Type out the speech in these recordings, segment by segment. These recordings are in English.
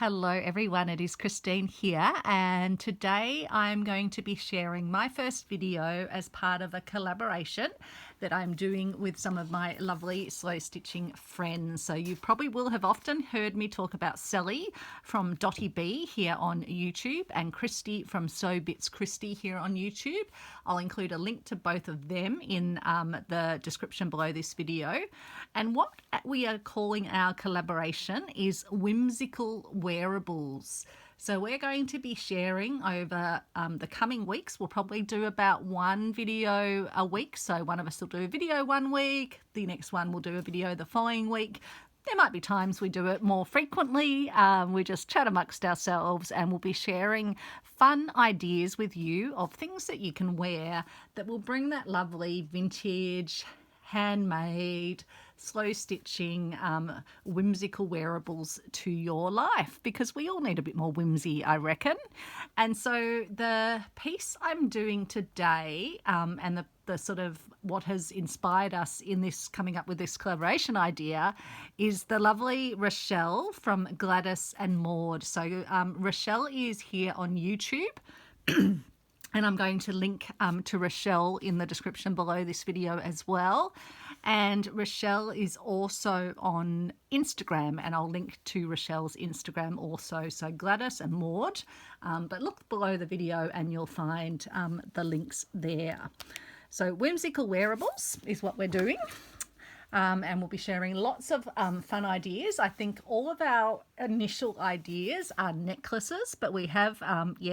Hello everyone, it is Christine here, and today I'm going to be sharing my first video as part of a collaboration that I'm doing with some of my lovely slow stitching friends. So you probably will have often heard me talk about Sally from DottyBee here on YouTube and Kristy from Sew Bits Kristy here on YouTube. I'll include a link to both of them in the description below this video. And what we are calling our collaboration is Whimsical Wearables. So we're going to be sharing over the coming weeks. We'll probably do about one video a week. So one of us will do a video one week, the next one will do a video the following week. There might be times we do it more frequently. We just chat amongst ourselves and we'll be sharing fun ideas with you of things that you can wear that will bring that lovely vintage, handmade, slow stitching, whimsical wearables to your life, because we all need a bit more whimsy, I reckon. And so the piece I'm doing today and the sort of what has inspired us in this, coming up with this collaboration idea, is the lovely Rochelle from Gladys and Maud. So Rochelle is here on YouTube. And I'm going to link to Rochelle in the description below this video as well. And Rochelle is also on Instagram, and I'll link to Rochelle's Instagram also. So Gladys and Maud, but look below the video and you'll find the links there. So Whimsical Wearables is what we're doing. And we'll be sharing lots of fun ideas. I think all of our initial ideas are necklaces, but we have,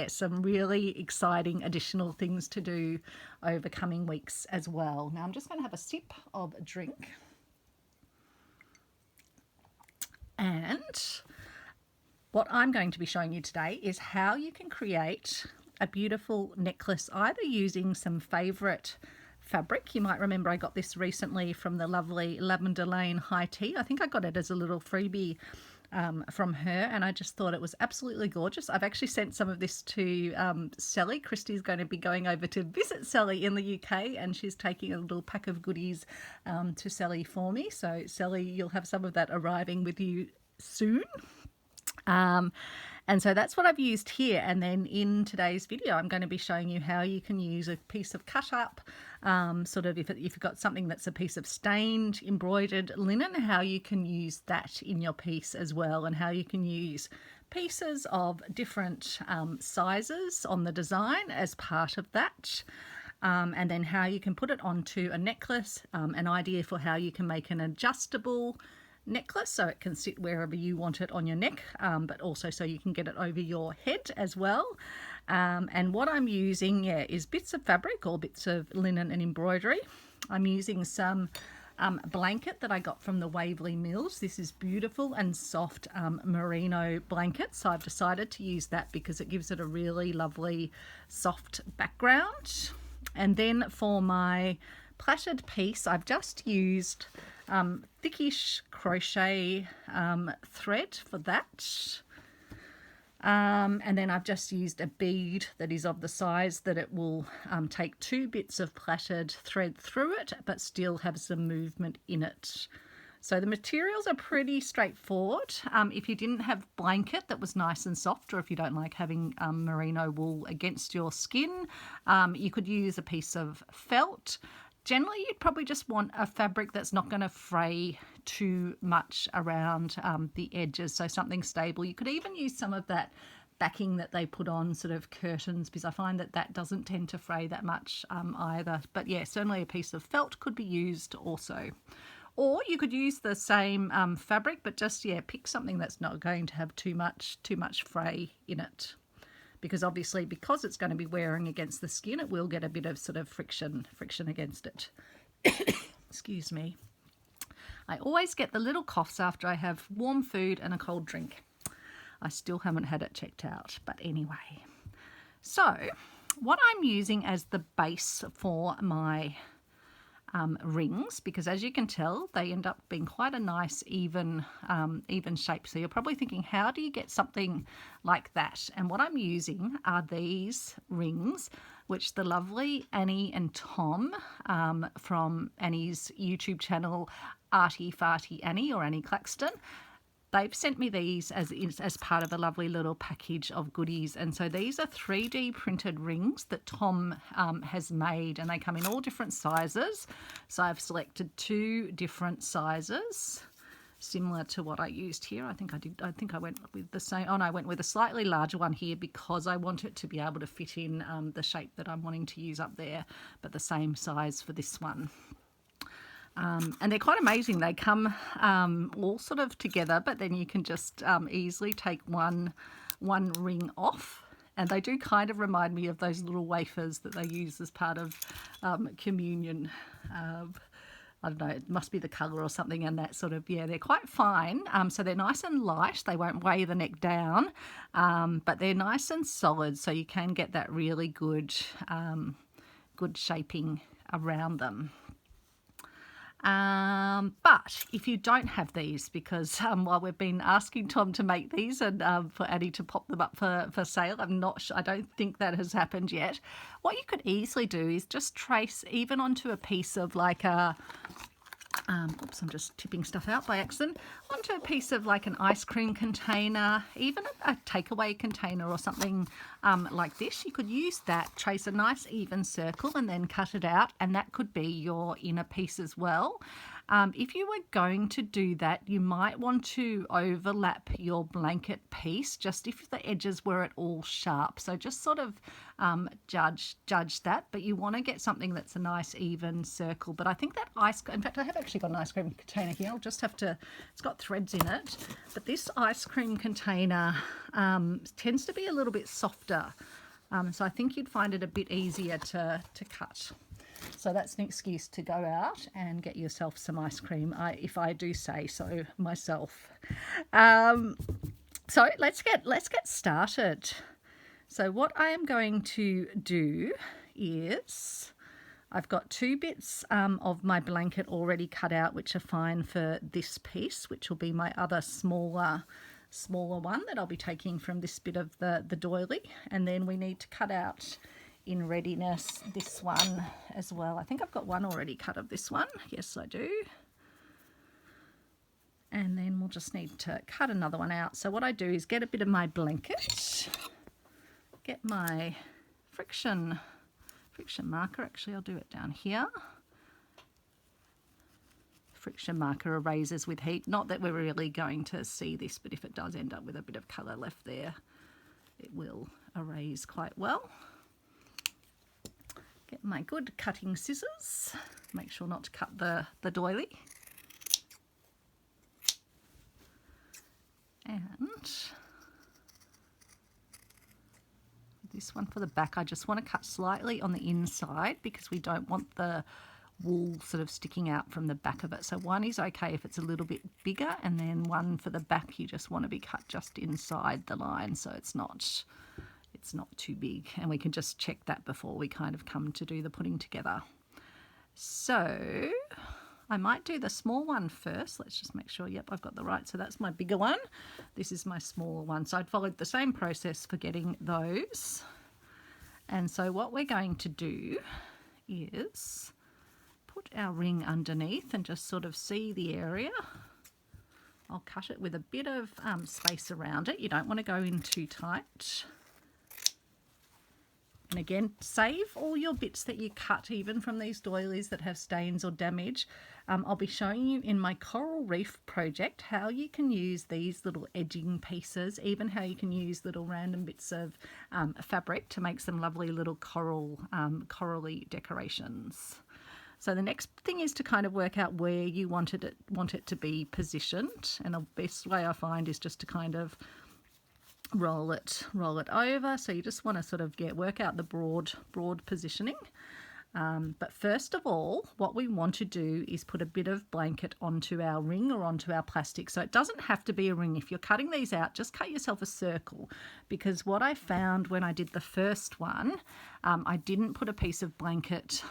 some really exciting additional things to do over coming weeks as well. Now I'm just going to have a sip of a drink. And what I'm going to be showing you today is how you can create a beautiful necklace, either using some favourite fabric. You might remember I got this recently from the lovely Lavender Lane High Tea. I think I got it as a little freebie from her, and I just thought it was absolutely gorgeous. I've actually sent some of this to Sally. Kristy's going to be going over to visit Sally in the UK, and she's taking a little pack of goodies to Sally for me. So Sally, you'll have some of that arriving with you soon. And so that's what I've used here. And then in today's video, I'm going to be showing you how you can use a piece of cut up, sort of if you've got something that's a piece of stained embroidered linen, how you can use that in your piece as well, and how you can use pieces of different sizes on the design as part of that. And then how you can put it onto a necklace, an idea for how you can make an adjustable necklace so it can sit wherever you want it on your neck, but also so you can get it over your head as well. And what I'm using is bits of fabric or bits of linen and embroidery. I'm using some blanket that I got from the Waverley Mills. This is beautiful and soft merino blanket, so I've decided to use that because it gives it a really lovely soft background. And then for my plaited piece, I've just used thickish crochet thread for that, and then I've just used a bead that is of the size that it will take 2 bits of plaited thread through it but still have some movement in it. So the materials are pretty straightforward. If you didn't have blanket that was nice and soft, or if you don't like having merino wool against your skin, you could use a piece of felt. Generally, you'd probably just want a fabric that's not going to fray too much around the edges, so something stable. You could even use some of that backing that they put on sort of curtains, because I find that that doesn't tend to fray that much either. But yeah, certainly a piece of felt could be used also. Or you could use the same fabric, but just, pick something that's not going to have too much fray in it. Because obviously, because it's going to be wearing against the skin, it will get a bit of sort of friction against it. Excuse me. I always get the little coughs after I have warm food and a cold drink. I still haven't had it checked out, but anyway. So what I'm using as the base for my rings, because as you can tell, they end up being quite a nice even shape. So you're probably thinking, how do you get something like that? And what I'm using are these rings, which the lovely Annie and Tom from Annie's YouTube channel, Arty Farty Annie, or Annie Claxton, they've sent me these as part of a lovely little package of goodies. And so these are 3D printed rings that Tom has made, and they come in all different sizes. So I've selected 2 different sizes, similar to what I used here. I think I went with the same. Oh no, I went with a slightly larger one here because I want it to be able to fit in the shape that I'm wanting to use up there, but the same size for this one. And they're quite amazing. They come all sort of together, but then you can just easily take one ring off. And they do kind of remind me of those little wafers that they use as part of communion. I don't know, it must be the colour or something, and that sort of, yeah, they're quite fine. So they're nice and light. They won't weigh the neck down, but they're nice and solid, so you can get that really good, good shaping around them. But if you don't have these, because while we've been asking Tom to make these and for Addie to pop them up for sale, I'm not sure, I don't think that has happened yet. What you could easily do is just trace even onto a piece of like a oops, I'm just tipping stuff out by accident, onto a piece of like an ice cream container, even a takeaway container or something like this. You could use that, trace a nice even circle and then cut it out, and that could be your inner piece as well. If you were going to do that, you might want to overlap your blanket piece just if the edges were at all sharp. So just sort of judge that, but you want to get something that's a nice even circle. But I think that in fact I have actually got an ice cream container here. I'll just have to, it's got threads in it, but this ice cream container tends to be a little bit softer. So I think you'd find it a bit easier to cut. So that's an excuse to go out and get yourself some ice cream, if I do say so myself. So let's get started. So what I am going to do is, I've got 2 bits of my blanket already cut out, which are fine for this piece, which will be my other smaller one that I'll be taking from this bit of the doily. And then we need to cut out in readiness this one as well. I think I've got one already cut of this one. Yes, I do. And then we'll just need to cut another one out. So what I do is get a bit of my blanket, get my friction marker. Actually, I'll do it down here. Friction marker erases with heat. Not that we're really going to see this, but if it does end up with a bit of colour left there, it will erase quite well. Get my good cutting scissors. Make sure not to cut the doily. And this one for the back, I just want to cut slightly on the inside because we don't want the wool sort of sticking out from the back of it. So one is okay if it's a little bit bigger, and then one for the back you just want to be cut just inside the line so it's not too big, and we can just check that before we kind of come to do the putting together. So I might do the small one first. Let's just make sure, yep, I've got the right. So that's my bigger one. This is my smaller one. So I'd followed the same process for getting those. And so what we're going to do is put our ring underneath and just sort of see the area. I'll cut it with a bit of space around it. You don't want to go in too tight. And again, save all your bits that you cut, even from these doilies that have stains or damage. I'll be showing you in my coral reef project how you can use these little edging pieces, even how you can use little random bits of fabric to make some lovely little corally decorations. So the next thing is to kind of work out where you want it to be positioned, and the best way I find is just to kind of roll it over. So you just want to sort of work out the broad positioning. But first of all, what we want to do is put a bit of blanket onto our ring or onto our plastic. So it doesn't have to be a ring. If you're cutting these out, just cut yourself a circle, because what I found when I did the first one, I didn't put a piece of blanket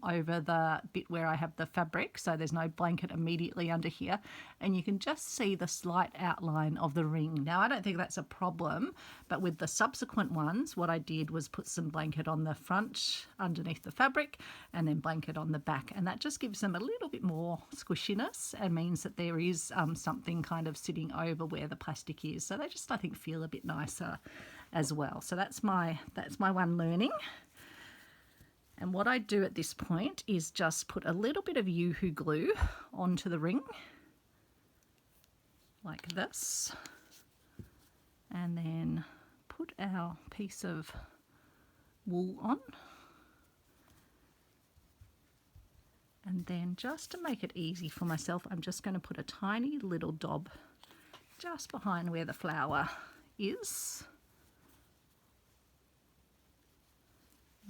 over the bit where I have the fabric, so there's no blanket immediately under here, and you can just see the slight outline of the ring. Now I don't think that's a problem, but with the subsequent ones what I did was put some blanket on the front underneath the fabric and then blanket on the back, and that just gives them a little bit more squishiness and means that there is something kind of sitting over where the plastic is, so they just, I think, feel a bit nicer as well. So that's my one learning. And what I do at this point is just put a little bit of Yoo-hoo glue onto the ring like this, and then put our piece of wool on, and then just to make it easy for myself, I'm just going to put a tiny little dob just behind where the flower is.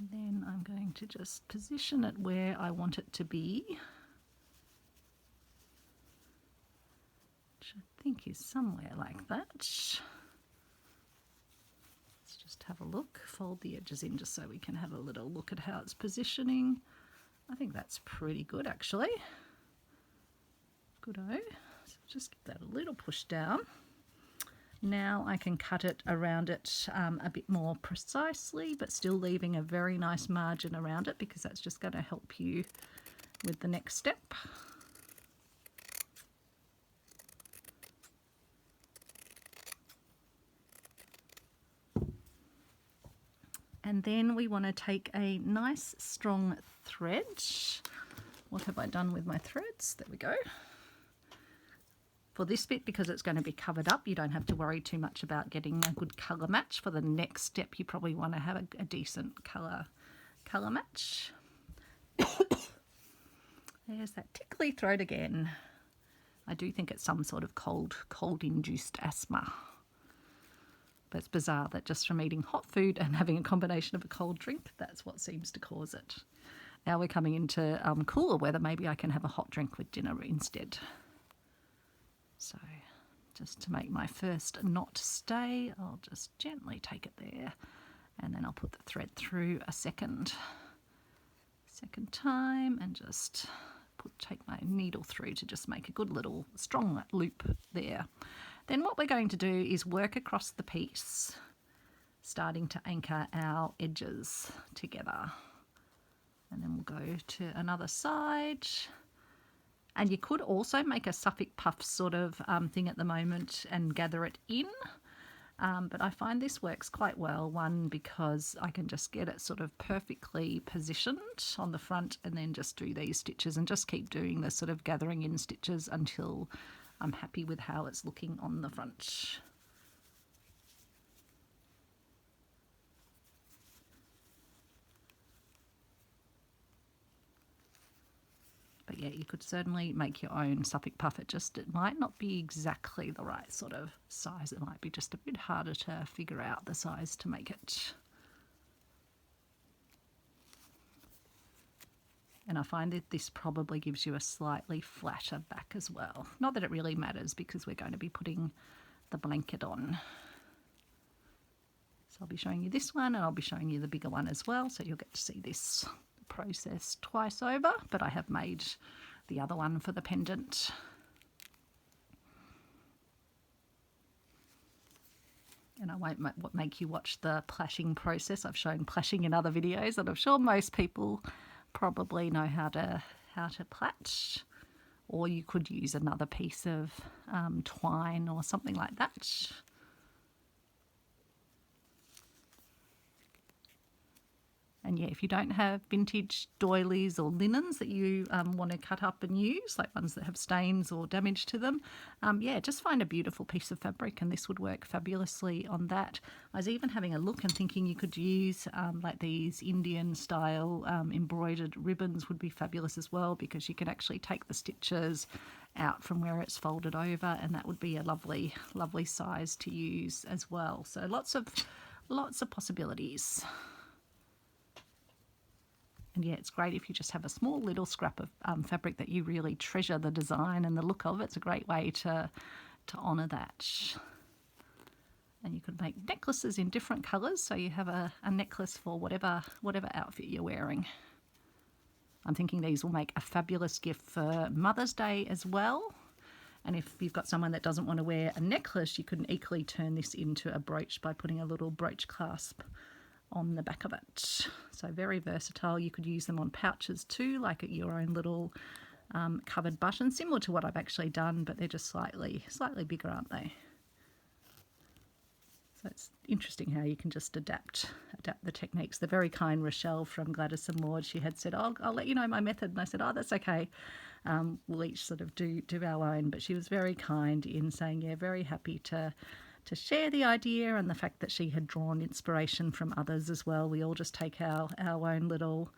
And then I'm going to just position it where I want it to be, which I think is somewhere like that. Let's just have a look, fold the edges in just so we can have a little look at how it's positioning. I think that's pretty good actually. Good-o. So just give that a little push down. Now I can cut it around it a bit more precisely, but still leaving a very nice margin around it, because that's just going to help you with the next step. And then we want to take a nice strong thread. What have I done with my threads? There we go. For this bit, because it's going to be covered up, you don't have to worry too much about getting a good colour match. For the next step, you probably want to have a decent colour match. There's that tickly throat again. I do think it's some sort of cold-induced asthma. But it's bizarre that just from eating hot food and having a combination of a cold drink, that's what seems to cause it. Now we're coming into cooler weather, maybe I can have a hot drink with dinner instead. So just to make my first knot stay, I'll just gently take it there, and then I'll put the thread through a second time, and just take my needle through to just make a good little strong loop there. Then what we're going to do is work across the piece, starting to anchor our edges together. And then we'll go to another side. And you could also make a Suffolk puff sort of thing at the moment and gather it in. But I find this works quite well, one, because I can just get it sort of perfectly positioned on the front and then just do these stitches and just keep doing the sort of gathering in stitches until I'm happy with how it's looking on the front. But yeah, you could certainly make your own Suffolk puff. It might not be exactly the right sort of size. It might be just a bit harder to figure out the size to make it. And I find that this probably gives you a slightly flatter back as well. Not that it really matters, because we're going to be putting the blanket on. So I'll be showing you this one, and I'll be showing you the bigger one as well, so you'll get to see this process twice over, but I have made the other one for the pendant. And I won't make you watch the plaiting process. I've shown plaiting in other videos, and I'm sure most people probably know how to plait, or you could use another piece of twine or something like that. And yeah, if you don't have vintage doilies or linens that you want to cut up and use, like ones that have stains or damage to them, yeah, just find a beautiful piece of fabric, and this would work fabulously on that. I was even having a look and thinking you could use like these Indian style embroidered ribbons would be fabulous as well, because you can actually take the stitches out from where it's folded over, and that would be a lovely size to use as well. So lots of possibilities. And yeah, it's great if you just have a small little scrap of fabric that you really treasure the design and the look of. It's a great way to honour that. And you could make necklaces in different colours, so you have a necklace for whatever outfit you're wearing. I'm thinking these will make a fabulous gift for Mother's Day as well. And if you've got someone that doesn't want to wear a necklace, you can equally turn this into a brooch by putting a little brooch clasp on the back of it. So very versatile. You could use them on pouches too, like at your own little covered button, similar to what I've actually done, but they're just slightly bigger, aren't they? So it's interesting how you can just adapt the techniques. The very kind Rochelle from Gladys and Maud, she had said, "Oh, I'll let you know my method," and I said, "Oh, that's okay. We'll each sort of do our own." But she was very kind in saying, yeah, very happy to share the idea, and the fact that she had drawn inspiration from others as well. We all just take our own little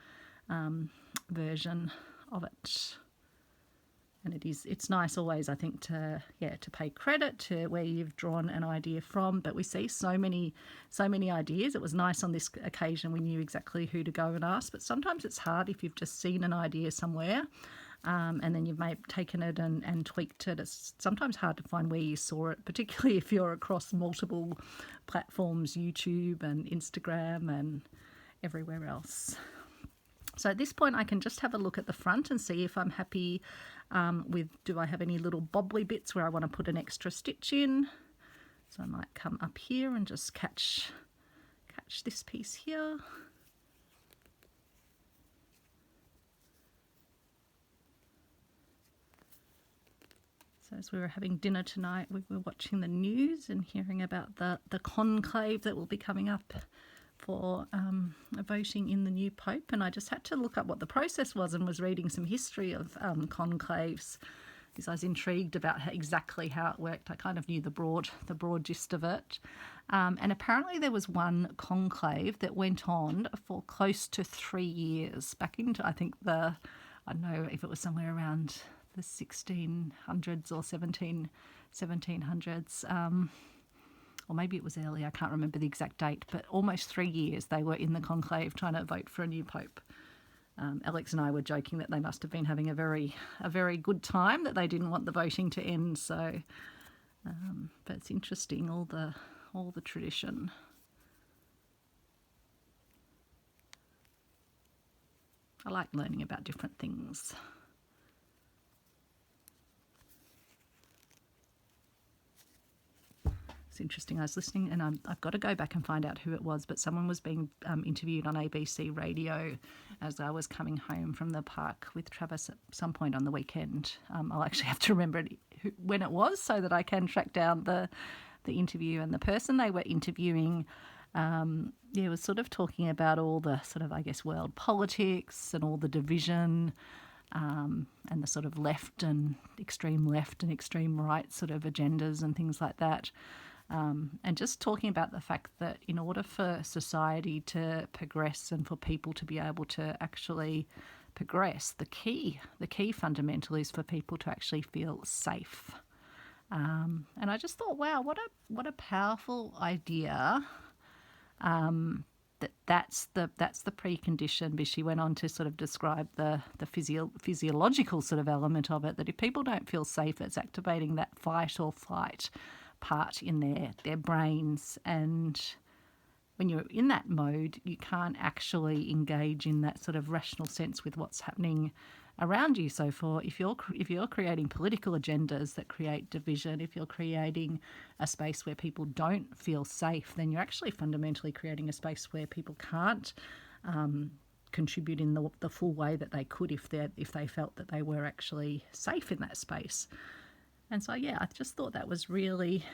version of it. And it's nice always, I think, to pay credit to where you've drawn an idea from. But we see so many ideas. It was nice on this occasion, we knew exactly who to go and ask. But sometimes it's hard if you've just seen an idea somewhere, and then you've taken it and tweaked it. It's sometimes hard to find where you saw it, particularly if you're across multiple platforms, YouTube and Instagram and everywhere else. So at this point I can just have a look at the front and see if I'm happy with, do I have any little bobbly bits where I want to put an extra stitch in. So I might come up here and just catch this piece here. So as we were having dinner tonight, we were watching the news and hearing about the conclave that will be coming up for voting in the new Pope, and I just had to look up what the process was and was reading some history of conclaves because I was intrigued about exactly how it worked. I kind of knew the broad gist of it, and apparently there was one conclave that went on for close to 3 years, back into, I think, I don't know if it was somewhere around the 1600s or 1700s. Or maybe it was early, I can't remember the exact date, but almost 3 years they were in the conclave trying to vote for a new pope. Alex and I were joking that they must have been having a very good time, that they didn't want the voting to end. So, but it's interesting, all the tradition. I like learning about different things. Interesting. I was listening, and I've got to go back and find out who it was, but someone was being interviewed on ABC radio as I was coming home from the park with Travis at some point on the weekend. I'll actually have to remember when it was so that I can track down the interview, and the person they were interviewing was sort of talking about all the sort of, I guess, world politics and all the division, and the sort of left and extreme right sort of agendas and things like that. And just talking about the fact that in order for society to progress and for people to be able to actually progress, the key fundamental is for people to actually feel safe. And I just thought, wow, what a powerful idea. That's the precondition, but she went on to sort of describe the physiological sort of element of it, that if people don't feel safe, it's activating that fight or flight part in their brains, and when you're in that mode, you can't actually engage in that sort of rational sense with what's happening around you. So if you're creating political agendas that create division, if you're creating a space where people don't feel safe, then you're actually fundamentally creating a space where people can't contribute in the full way that they could if they felt that they were actually safe in that space. And so, yeah, I just thought that was really,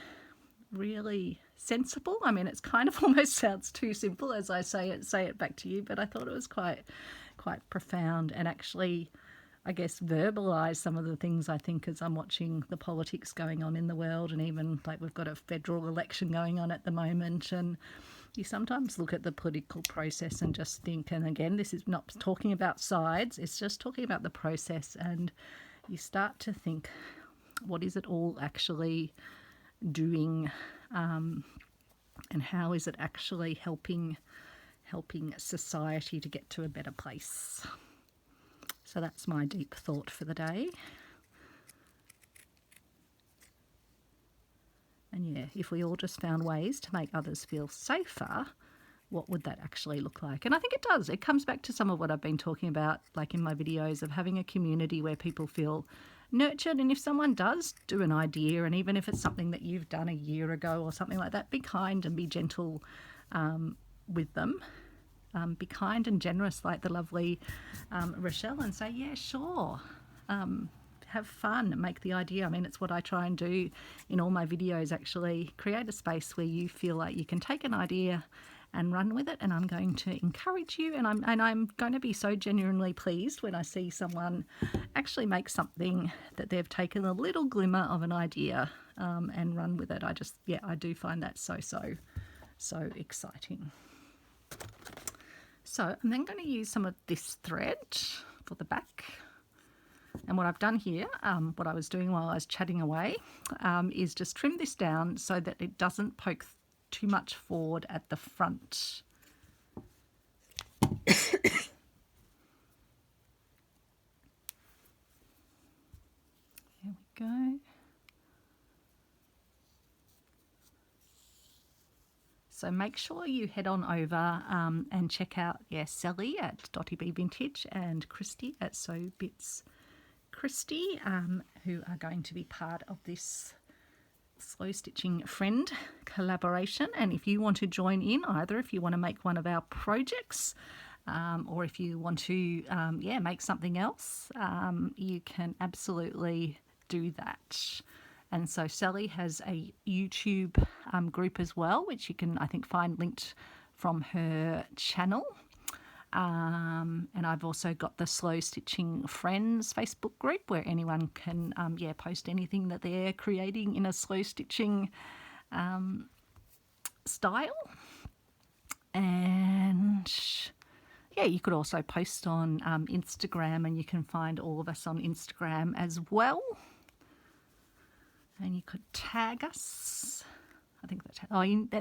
really sensible. I mean, it's kind of almost sounds too simple as I say it back to you, but I thought it was quite profound, and actually, I guess, verbalise some of the things I think as I'm watching the politics going on in the world, and even like we've got a federal election going on at the moment, and you sometimes look at the political process and just think, and again, this is not talking about sides, it's just talking about the process, and you start to think, what is it all actually doing, and how is it actually helping society to get to a better place? So that's my deep thought for the day. And yeah, if we all just found ways to make others feel safer, what would that actually look like? And I think it does. It comes back to some of what I've been talking about, like in my videos, of having a community where people feel nurtured. And if someone does do an idea, and even if it's something that you've done a year ago or something like that, be kind and be gentle with them. Be kind and generous like the lovely Rochelle, and say, yeah, sure. Have fun and make the idea. I mean, it's what I try and do in all my videos, actually create a space where you feel like you can take an idea and run with it, and I'm going to encourage you, and I'm going to be so genuinely pleased when I see someone actually make something that they've taken a little glimmer of an idea and run with it. I do find that so exciting. So I'm then going to use some of this thread for the back. And what I've done here, what I was doing while I was chatting away, is just trim this down so that it doesn't poke too much forward at the front. There we go. So make sure you head on over and check out Sally at DottyBeeVintage and Kristy at So Bits Kristy, who are going to be part of this slow stitching friend collaboration. And if you want to join in, either if you want to make one of our projects or if you want to make something else, you can absolutely do that. And so Sally has a YouTube group as well, which you can, I think, find linked from her channel. And I've also got the Slow Stitching Friends Facebook group where anyone can post anything that they're creating in a slow stitching style. And you could also post on Instagram, and you can find all of us on Instagram as well. And you could tag us. I think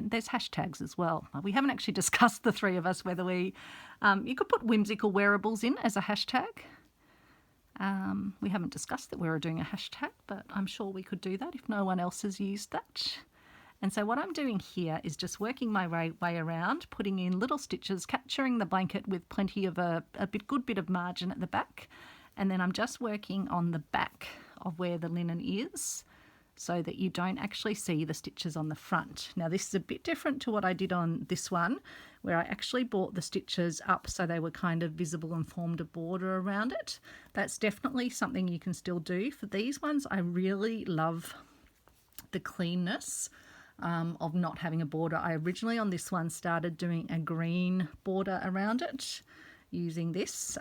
there's hashtags as well. We haven't actually discussed, the three of us, whether we... you could put Whimsical Wearables in as a hashtag. We haven't discussed that we were doing a hashtag, but I'm sure we could do that if no one else has used that. And so what I'm doing here is just working my way around, putting in little stitches, capturing the blanket with plenty of a good bit of margin at the back. And then I'm just working on the back of where the linen is, so that you don't actually see the stitches on the front. Now this is a bit different to what I did on this one, where I actually brought the stitches up so they were kind of visible and formed a border around it. That's definitely something you can still do. For these ones, I really love the cleanness of not having a border. I originally on this one started doing a green border around it using this,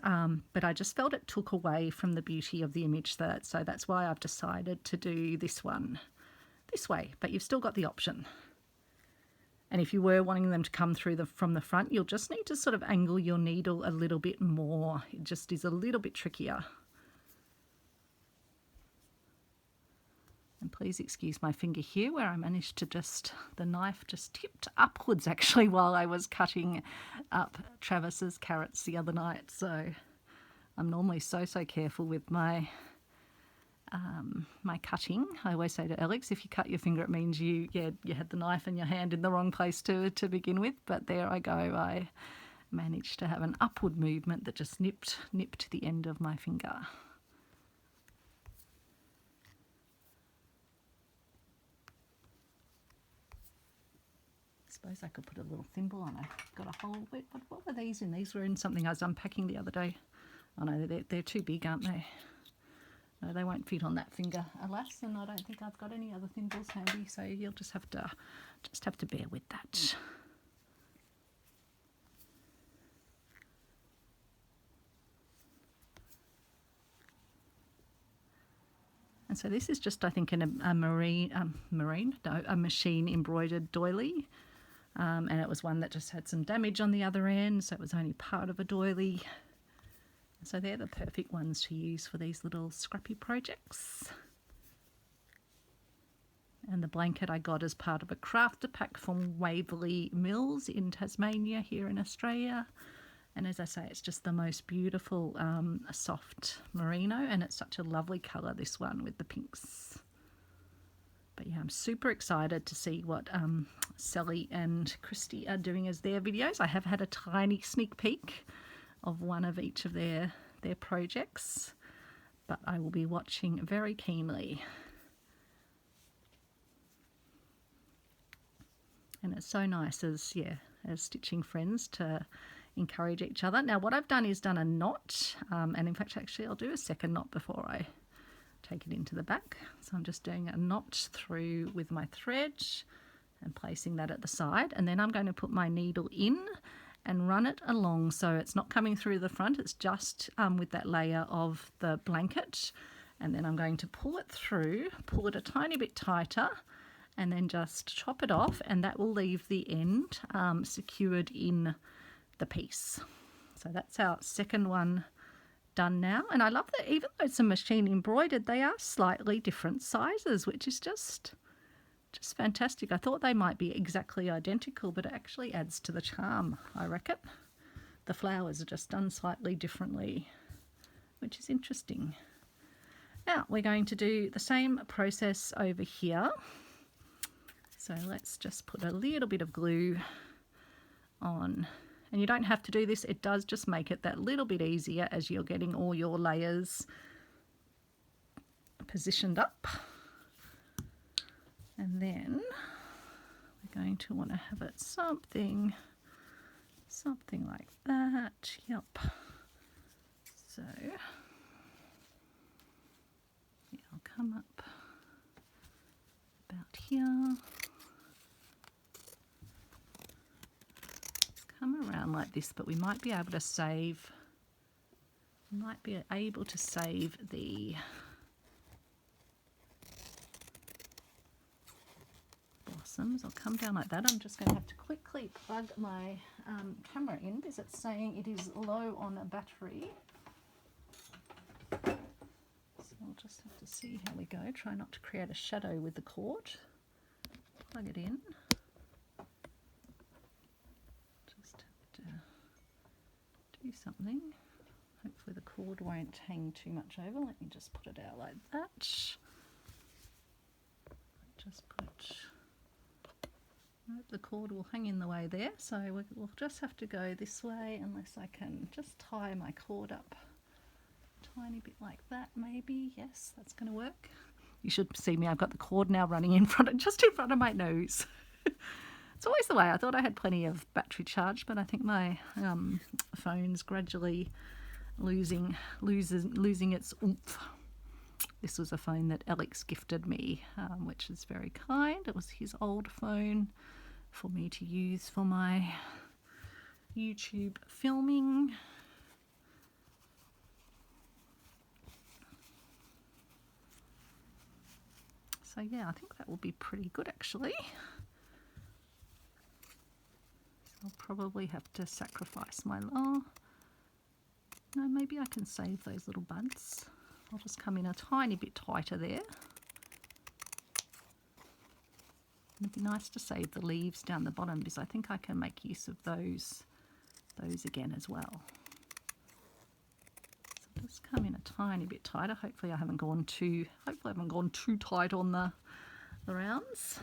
but I just felt it took away from the beauty of the image, so that's why I've decided to do this one this way, but you've still got the option. And if you were wanting them to come through from the front, you'll just need to sort of angle your needle a little bit more. It just is a little bit trickier. And please excuse my finger here where I managed to the knife just tipped upwards actually while I was cutting up Travis's carrots the other night. So I'm normally so careful with my my cutting. I always say to Alex, if you cut your finger, it means you had the knife in your hand in the wrong place to begin with. But there I go. I managed to have an upward movement that just nipped the end of my finger. I suppose I could put a little thimble on. I got a whole... What were these in? These were in something I was unpacking the other day. Oh no, they're too big, aren't they? No, they won't fit on that finger, alas, and I don't think I've got any other thimbles handy, so you'll just have to bear with that. And so this is just, I think, a machine embroidered doily. And it was one that just had some damage on the other end, so it was only part of a doily. So they're the perfect ones to use for these little scrappy projects. And the blanket I got as part of a crafter pack from Waverley Mills in Tasmania here in Australia. And as I say, it's just the most beautiful soft merino, and it's such a lovely colour, this one, with the pinks. But yeah, I'm super excited to see what Sally and Kristy are doing as their videos. I have had a tiny sneak peek of one of each of their projects, but I will be watching very keenly. And it's so nice as stitching friends to encourage each other. Now what I've done is done a knot, and in fact actually I'll do a second knot before I take it into the back. So I'm just doing a knot through with my thread and placing that at the side, and then I'm going to put my needle in and run it along so it's not coming through the front, it's just with that layer of the blanket, and then I'm going to pull it through, pull it a tiny bit tighter, and then just chop it off, and that will leave the end secured in the piece. So that's our second one done now. And I love that even though it's a machine embroidered, they are slightly different sizes, which is just fantastic. I thought they might be exactly identical, but it actually adds to the charm, I reckon. The flowers are just done slightly differently, which is interesting. Now we're going to do the same process over here. So let's just put a little bit of glue on. And you don't have to do this, it does just make it that little bit easier as you're getting all your layers positioned up. And then we're going to want to have it something like that. Yep. So yeah, I'll come up about here. Come around like this, but we might be able to save the blossoms. I'll come down like that. I'm just going to have to quickly plug my camera in because it's saying it is low on a battery. So I'll just have to see how we go. Try not to create a shadow with the cord. Plug it in. Do something. Hopefully the cord won't hang too much over. Let me just put it out like that. The cord will hang in the way there, so we'll just have to go this way unless I can just tie my cord up a tiny bit like that maybe. Yes, that's going to work. You should see me, I've got the cord now running just in front of my nose. It's always the way. I thought I had plenty of battery charge, but I think my phone's gradually losing its oomph. This was a phone that Alex gifted me, which is very kind. It was his old phone for me to use for my YouTube filming. So yeah, I think that will be pretty good actually. I'll probably have to sacrifice my no, maybe I can save those little buds. I'll just come in a tiny bit tighter there. It'd be nice to save the leaves down the bottom because I think I can make use of those again as well. So just come in a tiny bit tighter. Hopefully I haven't gone too tight on the rounds.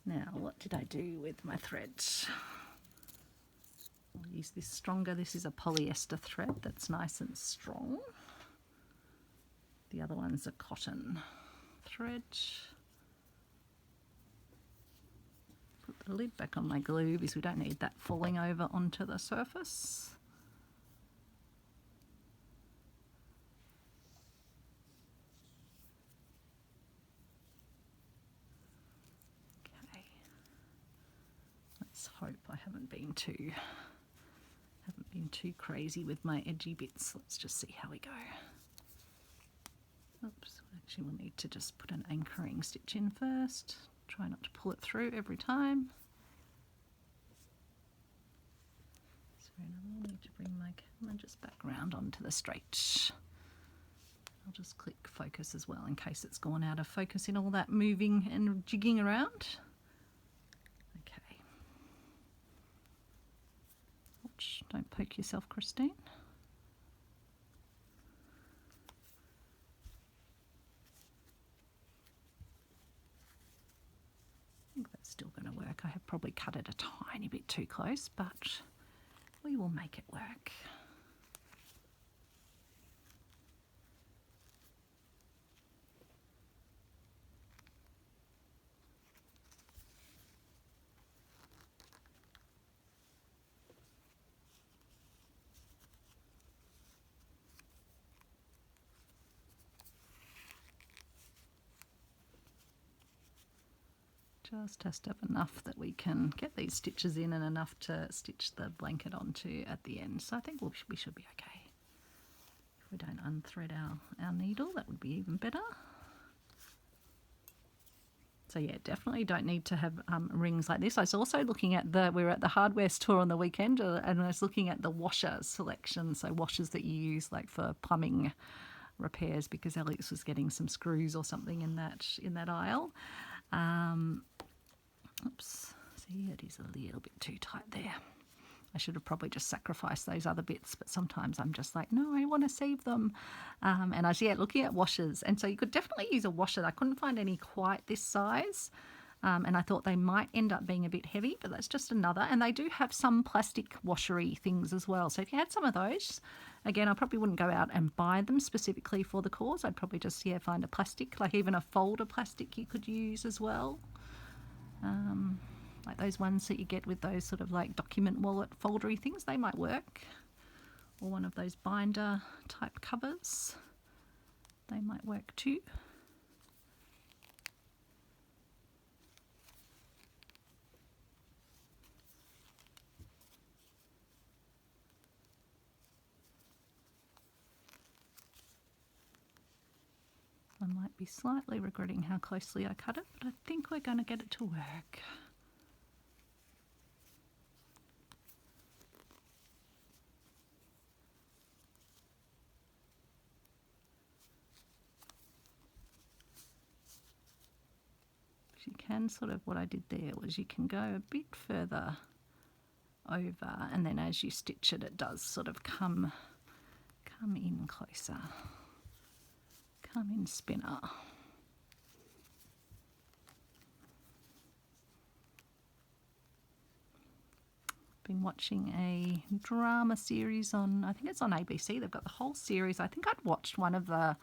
Now, what did I do with my thread? I'll use this stronger. This is a polyester thread that's nice and strong. The other one's a cotton thread. Put the lid back on my glue because we don't need that falling over onto the surface. Hope I haven't been too crazy with my edgy bits. Let's just see how we go. Oops, actually we'll need to just put an anchoring stitch in first. Try not to pull it through every time. So now I need to bring my camera just back round onto the straight. I'll just click focus as well in case it's gone out of focus in all that moving and jigging around. Don't poke yourself, Christine. still going to work. I have probably cut it a tiny bit too close, but we will make it work. Just has to have enough that we can get these stitches in and enough to stitch the blanket onto at the end. So I think we should be okay. If we don't unthread our needle, that would be even better. So yeah, definitely don't need to have rings like this. I was also looking at we were at the hardware store on the weekend and I was looking at the washer selection. So washers that you use like for plumbing repairs, because Alex was getting some screws or something in that aisle. Oops, see, it is a little bit too tight there. I should have probably just sacrificed those other bits, but sometimes I'm just like, no, I want to save them. And I was, looking at washers. And so you could definitely use a washer. I couldn't find any quite this size. And I thought they might end up being a bit heavy, but that's just another. And they do have some plastic washery things as well. So if you had some of those, again, I probably wouldn't go out and buy them specifically for the cause. I'd probably just, find a plastic, like even a folder plastic you could use as well. Like those ones that you get with those sort of like document wallet foldery things, they might work. Or one of those binder type covers, they might work too. I might be slightly regretting how closely I cut it, but I think we're going to get it to work. You can sort of, what I did there was you can go a bit further over, and then as you stitch it, it does sort of come in closer. Come in spinner. Been watching a drama series on, I think it's on ABC. They've got the whole series. I think I'd watched one of the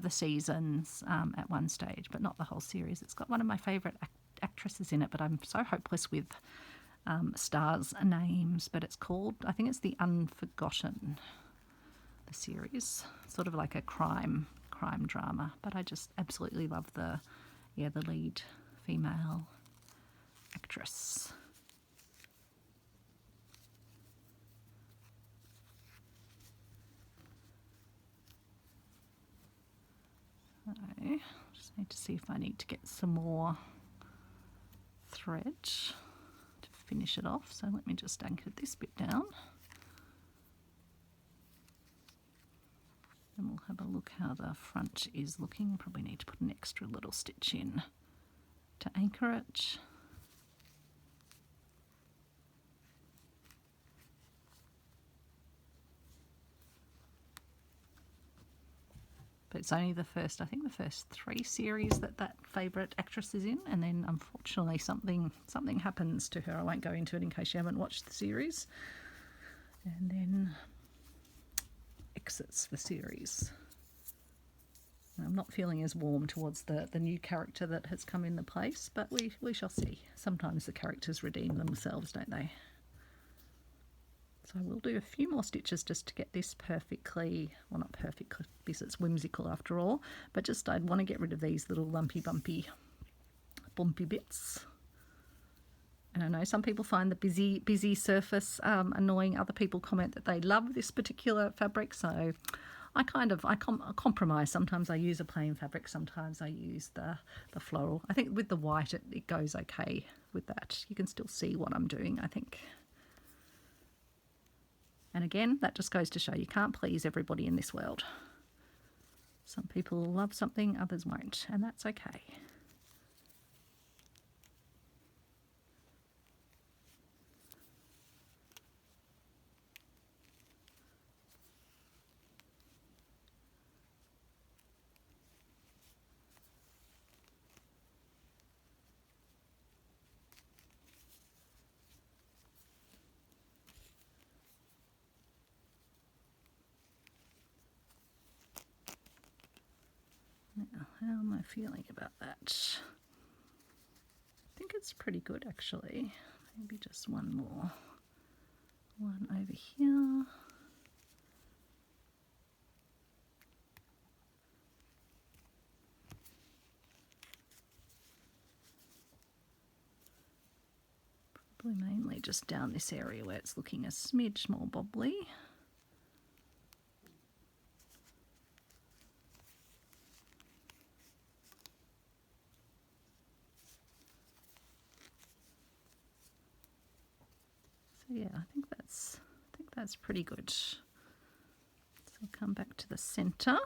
seasons at one stage, but not the whole series. It's got one of my favourite actresses in it, but I'm so hopeless with stars' names. But it's called, I think it's The Unforgotten, the series. Sort of like a crime drama, but I just absolutely love the lead female actress. So just need to see if I need to get some more thread to finish it off. So let me just anchor this bit down. And we'll have a look how the front is looking. Probably need to put an extra little stitch in to anchor it. But it's only the first 3 series that favourite actress is in, and then unfortunately something happens to her. I won't go into it in case you haven't watched the series. And then exits the series. I'm not feeling as warm towards the new character that has come in the place, but we shall see. Sometimes the characters redeem themselves, don't they? So I will do a few more stitches just to get this perfectly, well, not perfectly because it's whimsical after all, but just I'd want to get rid of these little lumpy bumpy bits. And I know some people find the busy surface annoying. Other people comment that they love this particular fabric, so I compromise. Sometimes I use a plain fabric, sometimes I use the floral. I think with the white it goes okay with that. You can still see what I'm doing, I think. And again, that just goes to show you can't please everybody in this world. Some people love something, others won't, and that's okay. How am I feeling about that? I think it's pretty good actually. Maybe just one more. One over here. Probably mainly just down this area where it's looking a smidge more bobbly. So yeah, I think that's pretty good. So I'll come back to the center.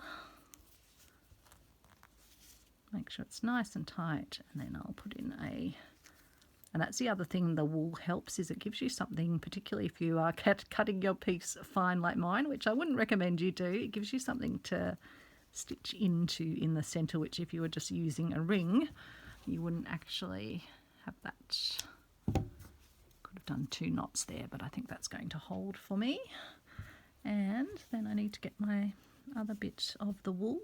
Make sure it's nice and tight, and then I'll put in a, and that's the other thing the wool helps, is it gives you something, particularly if you are cutting your piece fine like mine, which I wouldn't recommend you do. It gives you something to stitch into in the center, which if you were just using a ring, you wouldn't actually have that. Could have done 2 knots there, but I think that's going to hold for me. And then I need to get my other bit of the wool.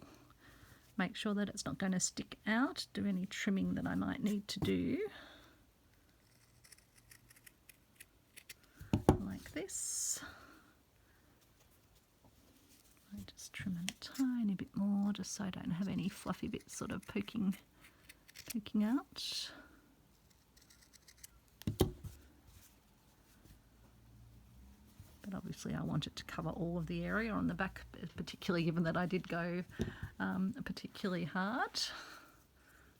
Make sure that it's not going to stick out. Do any trimming that I might need to do. Like this. I just trim it a tiny bit more just so I don't have any fluffy bits sort of poking out. But obviously I want it to cover all of the area on the back, particularly given that I did go particularly hard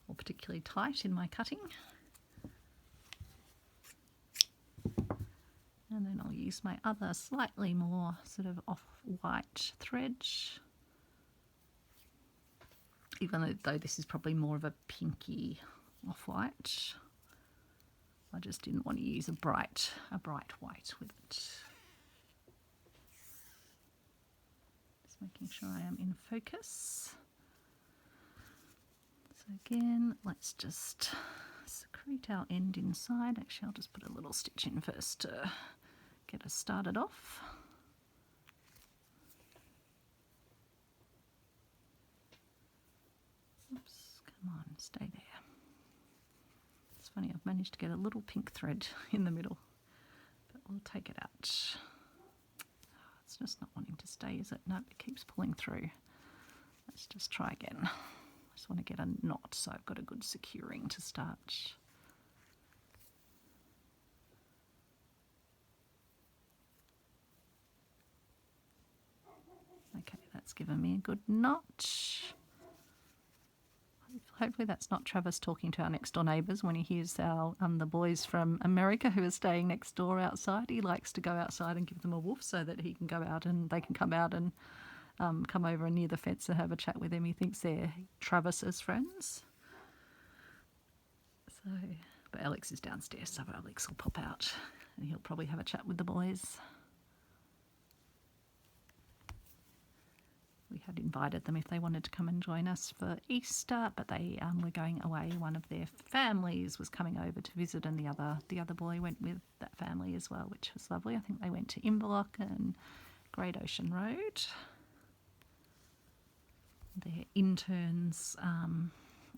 or particularly tight in my cutting. And then I'll use my other slightly more sort of off-white thread, even though this is probably more of a pinky off-white. I just didn't want to use a bright white with it. Making sure I am in focus. So again, let's just secrete our end inside. Actually, I'll just put a little stitch in first to get us started off. Oops, come on, stay there. It's funny, I've managed to get a little pink thread in the middle, but we'll take it out. It's just not wanting to stay, is it? No, it keeps pulling through. Let's just try again. I just want to get a knot so I've got a good securing to start. Okay, that's given me a good knot. Hopefully that's not Travis talking to our next door neighbours when he hears our the boys from America who are staying next door outside. He likes to go outside and give them a woof so that he can go out and they can come out and come over and near the fence and have a chat with him. He thinks they're Travis's friends. So, but Alex is downstairs, so Alex will pop out and he'll probably have a chat with the boys. We had invited them if they wanted to come and join us for Easter, but they were going away. One of their families was coming over to visit, and the other boy went with that family as well, which was lovely. I think they went to Inverloch and Great Ocean Road. They're interns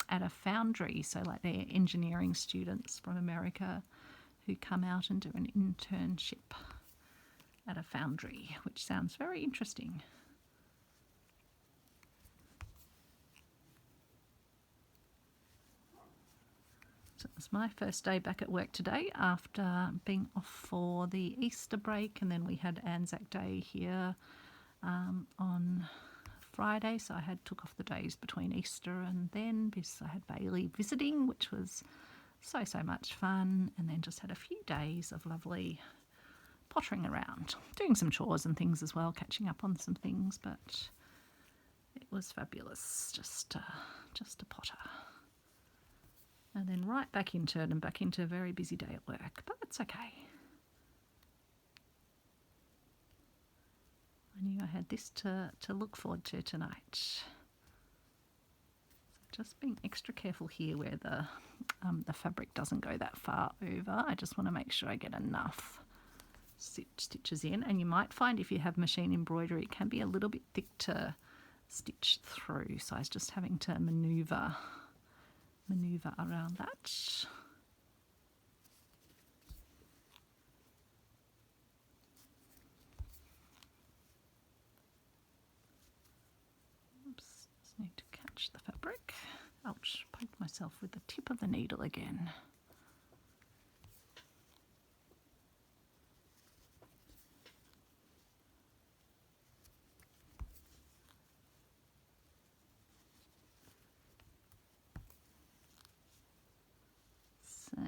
at a foundry, so like they're engineering students from America who come out and do an internship at a foundry, which sounds very interesting. So it was my first day back at work today after being off for the Easter break, and then we had Anzac Day here on Friday, so I took off the days between Easter and then because I had Bailey visiting, which was so much fun, and then just had a few days of lovely pottering around, doing some chores and things as well, catching up on some things, but it was fabulous just to potter. And then right back into it and back into a very busy day at work, but it's okay. I knew I had this to look forward to tonight. So just being extra careful here where the fabric doesn't go that far over. I just want to make sure I get enough stitches in. And you might find if you have machine embroidery, it can be a little bit thick to stitch through. So I was just having to maneuver around that. Oops, just need to catch the fabric. Ouch, poked myself with the tip of the needle again. So,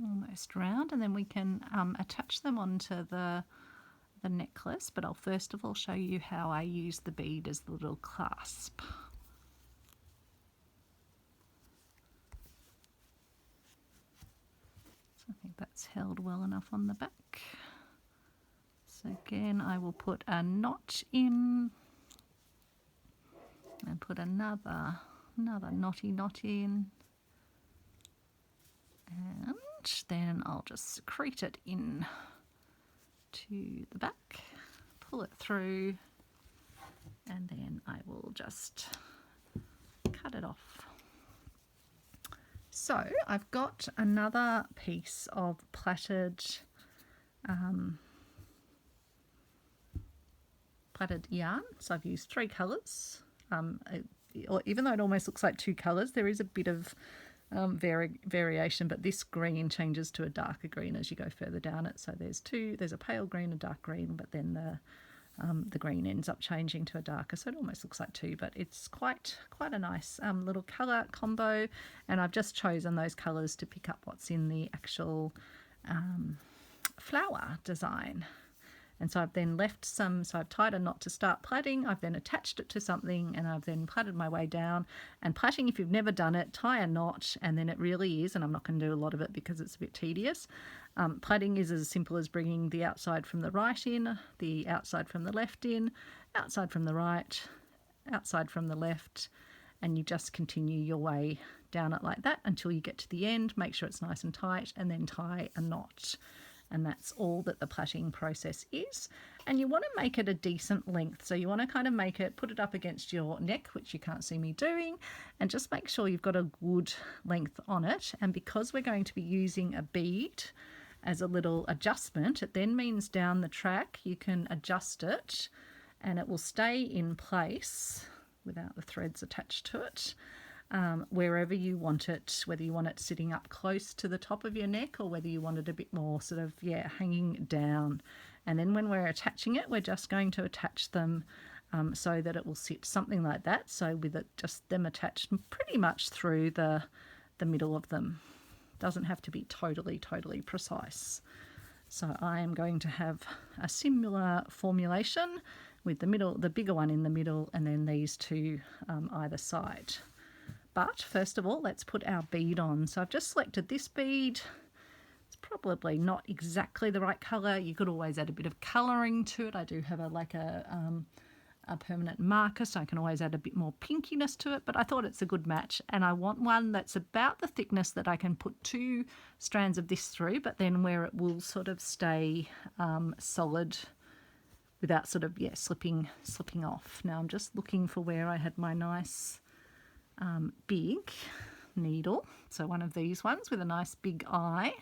almost round, and then we can attach them onto the necklace, but I'll first of all show you how I use the bead as the little clasp. So I think that's held well enough on the back. So again, I will put a knot in and put another knotty knot in, and then I'll just secrete it in to the back, pull it through, and then I will just cut it off. So I've got another piece of plaited yarn. So I've used 3 colours. Even though it almost looks like 2 colours, there is a bit of variation, but this green changes to a darker green as you go further down it. So there's a pale green, a dark green, but then the green ends up changing to a darker, so it almost looks like 2, but it's quite a nice little colour combo, and I've just chosen those colours to pick up what's in the actual flower design. And so I've then left some, so I've tied a knot to start plaiting, I've then attached it to something, and I've then plaited my way down. And plaiting, if you've never done it, tie a knot, and then it really is, and I'm not going to do a lot of it because it's a bit tedious. Plaiting is as simple as bringing the outside from the right in, the outside from the left in, outside from the right, outside from the left, and you just continue your way down it like that until you get to the end. Make sure it's nice and tight, and then tie a knot. And that's all that the plaiting process is. And you want to make it a decent length. So you want to kind of make it, put it up against your neck, which you can't see me doing, and just make sure you've got a good length on it. And because we're going to be using a bead as a little adjustment, it then means down the track you can adjust it and it will stay in place without the threads attached to it. Wherever you want it, whether you want it sitting up close to the top of your neck or whether you want it a bit more sort of, hanging down. And then when we're attaching it, we're just going to attach them so that it will sit something like that. So with it, just them attached pretty much through the middle of them. Doesn't have to be totally precise. So I am going to have a similar formulation with the bigger one in the middle, and then these two either side. But first of all, let's put our bead on. So I've just selected this bead. It's probably not exactly the right colour. You could always add a bit of colouring to it. I do have a permanent marker, so I can always add a bit more pinkiness to it, but I thought it's a good match. And I want one that's about the thickness that I can put 2 strands of this through, but then where it will sort of stay solid without sort of, slipping off. Now I'm just looking for where I had my nice big needle, so one of these ones with a nice big eye,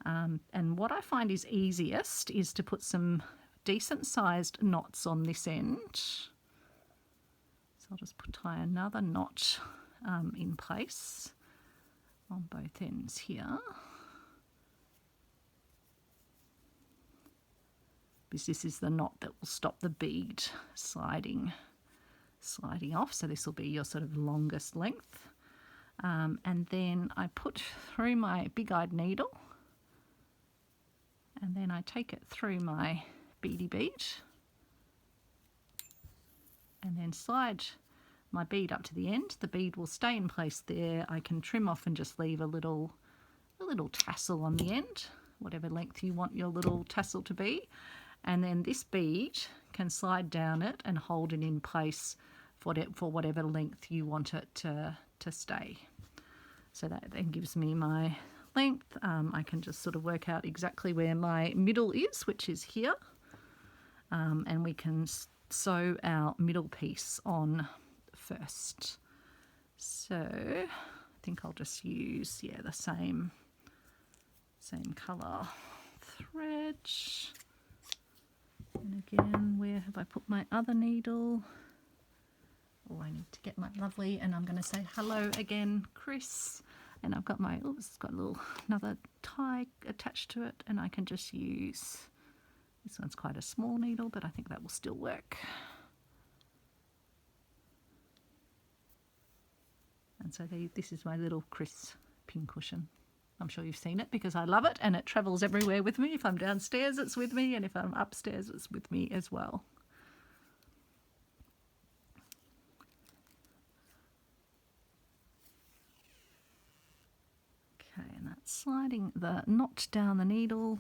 and what I find is easiest is to put some decent sized knots on this end. So I'll just tie another knot in place on both ends here, because this is the knot that will stop the bead sliding off. So this will be your sort of longest length, and then I put through my big-eyed needle, and then I take it through my beady bead, and then slide my bead up to the end. The bead will stay in place there. I can trim off and just leave a little tassel on the end, whatever length you want your little tassel to be, and then this bead can slide down it and hold it in place for whatever length you want it to stay. So that then gives me my length. I can just sort of work out exactly where my middle is, which is here. and we can sew our middle piece on first. So I think I'll just use, yeah, the same colour thread. And again, where have I put my other needle? Oh, I need to get my lovely, and I'm going to say hello again, Chris. And I've got my, oops, it's got a little, another tie attached to it, and I can just use, this one's quite a small needle, but I think that will still work. And so this is my little Chris pincushion. I'm sure you've seen it because I love it, and it travels everywhere with me. If I'm downstairs, it's with me, and if I'm upstairs, it's with me as well. Okay, and that's sliding the knot down the needle.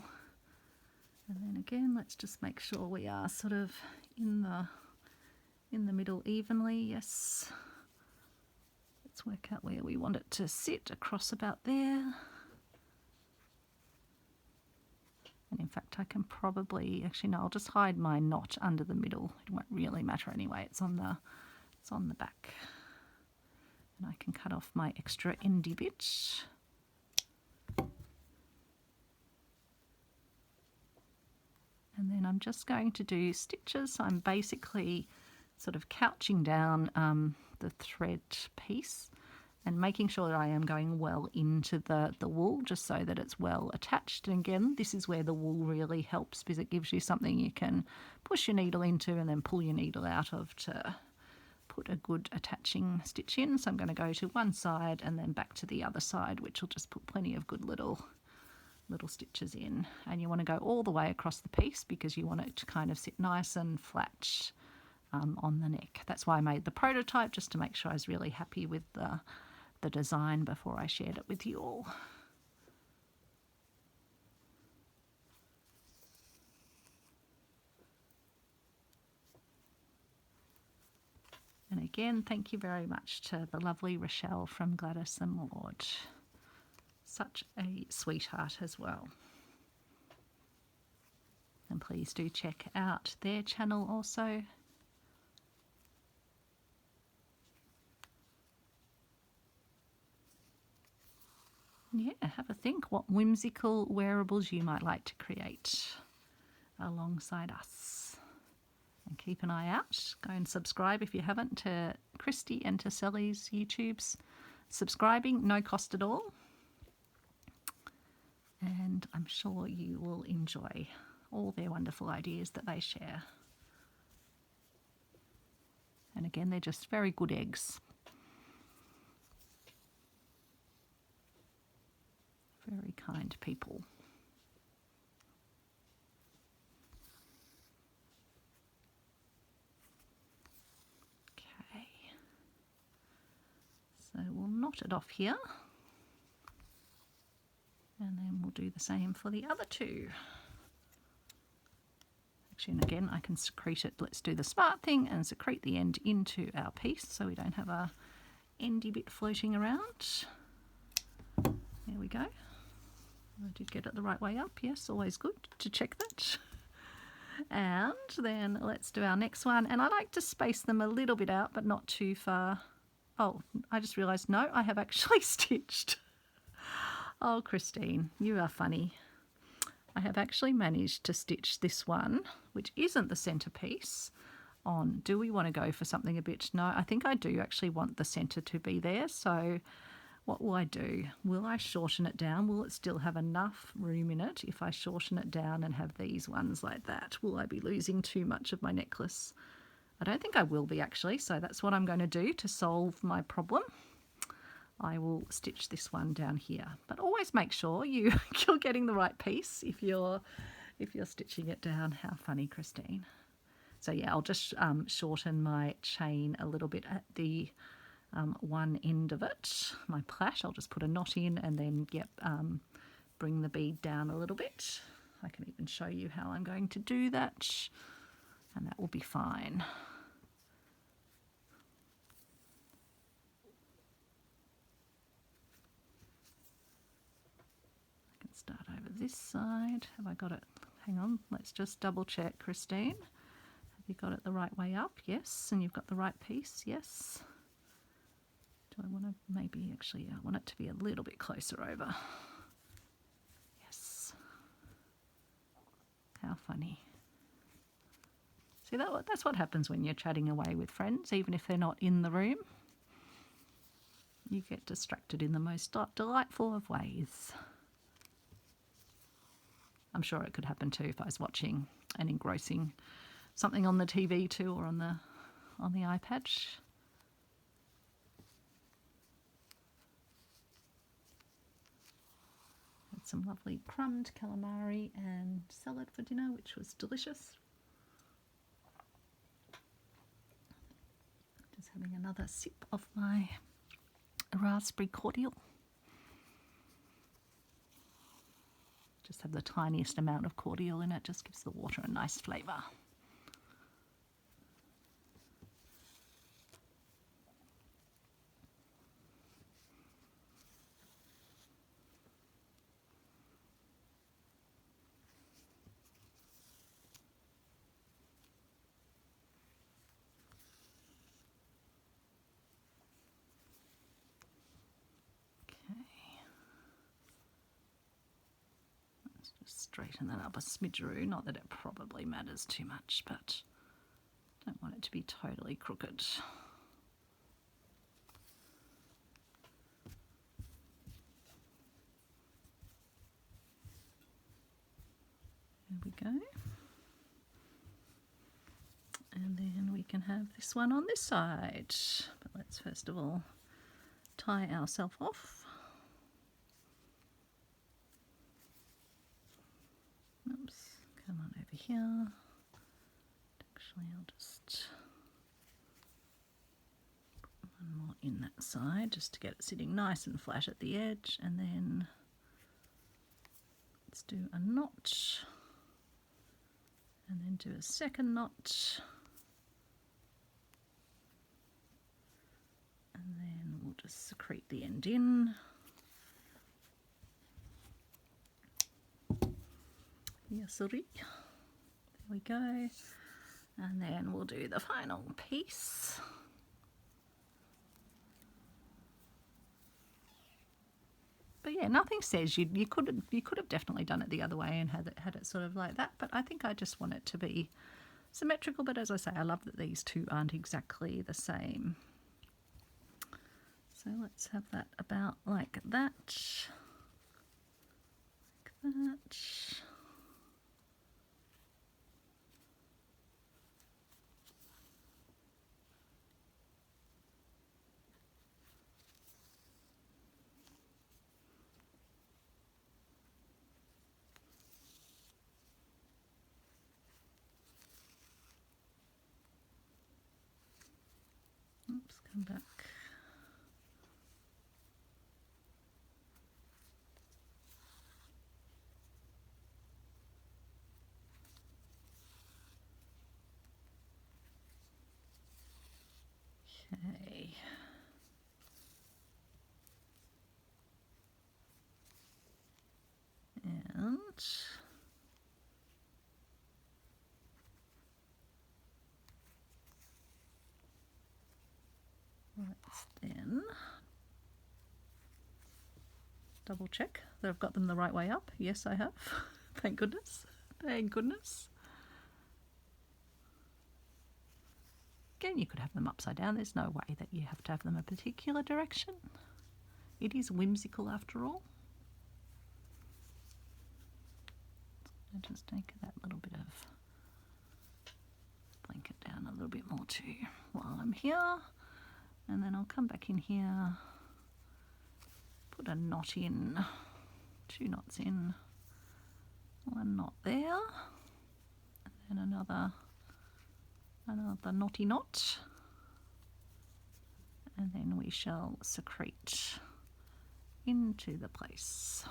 And then again, let's just make sure we are sort of in the middle evenly. Yes. Let's work out where we want it to sit, across about there. And in fact, I can probably, actually no, I'll just hide my knot under the middle. It won't really matter anyway. It's on the back. And I can cut off my extra endy bit. And then I'm just going to do stitches. So I'm basically sort of couching down the thread piece and making sure that I am going well into the wool, just so that it's well attached. And again, this is where the wool really helps, because it gives you something you can push your needle into and then pull your needle out of to put a good attaching stitch in. So I'm going to go to one side and then back to the other side, which will just put plenty of good little stitches in. And you want to go all the way across the piece because you want it to kind of sit nice and flat on the neck. That's why I made the prototype, just to make sure I was really happy with the design before I shared it with you all. And again, thank you very much to the lovely Rochelle from Gladys and Maud. Such a sweetheart as well. And please do check out their channel also. Yeah, have a think what whimsical wearables you might like to create alongside us. And keep an eye out. Go and subscribe if you haven't to Kristy and to Sally's YouTubes. Subscribing, no cost at all. And I'm sure you will enjoy all their wonderful ideas that they share. And again, they're just very good eggs. Very kind people. Okay. So we'll knot it off here. And then we'll do the same for the other two. Actually, and again, I can secrete it. Let's do the smart thing and secrete the end into our piece so we don't have a endy bit floating around. There we go. I did get it the right way up. Yes, always good to check that. And then let's do our next one. And I like to space them a little bit out, but not too far. Oh, I just realised, no, I have actually stitched. Oh, Christine, you are funny. I have actually managed to stitch this one, which isn't the centerpiece, on. Do we want to go for something a bit? No, I think I do actually want the center to be there. So what will I do? Will I shorten it down? Will it still have enough room in it if I shorten it down and have these ones like that? Will I be losing too much of my necklace? I don't think I will be actually, so that's what I'm going to do to solve my problem. I will stitch this one down here, but always make sure you're getting the right piece if you're stitching it down. How funny, Christine. So yeah, I'll just shorten my chain a little bit at the one end of it, my plait. I'll just put a knot in and then bring the bead down a little bit. I can even show you how I'm going to do that, and that will be fine. I can start over this side. Have I got it? Hang on, let's just double check, Christine. You got it the right way up, yes, and you've got the right piece, yes. Do I want to maybe actually, I want it to be a little bit closer over. Yes. How funny. See, that's what happens when you're chatting away with friends, even if they're not in the room. You get distracted in the most delightful of ways. I'm sure it could happen too if I was watching and engrossing something on the TV too, or on the iPad. Had some lovely crumbed calamari and salad for dinner, which was delicious. Just having another sip of my raspberry cordial. Just have the tiniest amount of cordial in it, just gives the water a nice flavour. Just straighten that up a smidgeroo, not that it probably matters too much, but don't want it to be totally crooked. There we go. And then we can have this one on this side, but let's first of all tie ourselves off. Oops, come on over here. Actually, I'll just put one more in that side just to get it sitting nice and flat at the edge, and then let's do a knot, and then do a second knot, and then we'll just secrete the end in. Sorry. There we go. And then we'll do the final piece. But yeah, nothing says you could have definitely done it the other way and had it sort of like that. But I think I just want it to be symmetrical. But as I say, I love that these two aren't exactly the same. So let's have that about like that. Like that. Oops, come back. Okay. And let's then double check that I've got them the right way up. Yes, I have. Thank goodness. Thank goodness. Again, you could have them upside down. There's no way that you have to have them a particular direction. It is whimsical after all. I'll just take that little bit of blanket down a little bit more too while I'm here. And then I'll come back in here, put a knot in, 2 knots in, 1 knot there, and then another knotty knot, and then we shall secrete into the place.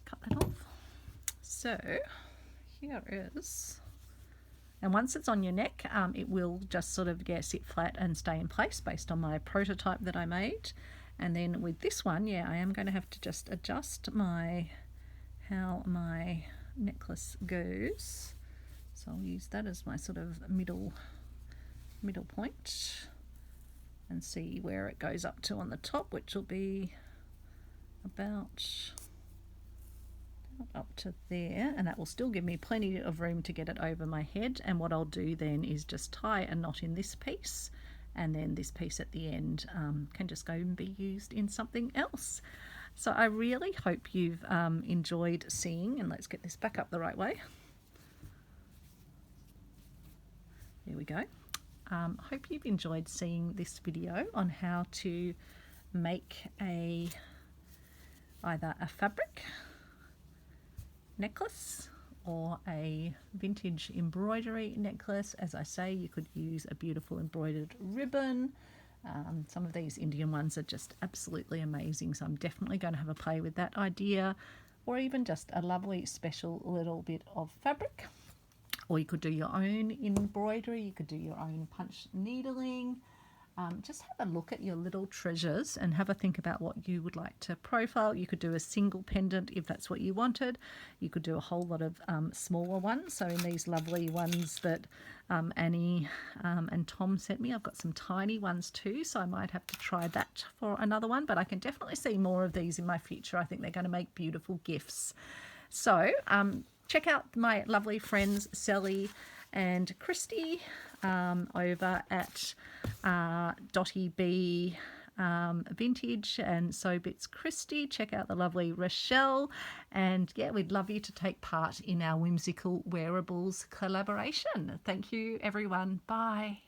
Cut that off. So here is, and once it's on your neck, it will just sort of sit flat and stay in place based on my prototype that I made. And then with this one, yeah, I am going to have to just adjust how my necklace goes. So I'll use that as my sort of middle point and see where it goes up to on the top, which will be about up to there, and that will still give me plenty of room to get it over my head. And what I'll do then is just tie a knot in this piece, and then this piece at the end can just go and be used in something else. So I really hope you've enjoyed seeing, and let's get this back up the right way. There we go. Hope you've enjoyed seeing this video on how to make either a fabric necklace or a vintage embroidery necklace. As I say, you could use a beautiful embroidered ribbon. Some of these Indian ones are just absolutely amazing, so I'm definitely going to have a play with that idea, or even just a lovely special little bit of fabric. Or you could do your own embroidery, you could do your own punch needling. Just have a look at your little treasures and have a think about what you would like to profile. You could do a single pendant if that's what you wanted. You could do a whole lot of smaller ones. So in these lovely ones that Annie and Tom sent me, I've got some tiny ones too, so I might have to try that for another one, but I can definitely see more of these in my future. I think they're going to make beautiful gifts. So check out my lovely friends Sally and Kristy over at DottyBeeVintage and So Bits Kristy. Check out the lovely Rochelle, and yeah, we'd love you to take part in our Whimsical Wearables collaboration. Thank you everyone. Bye.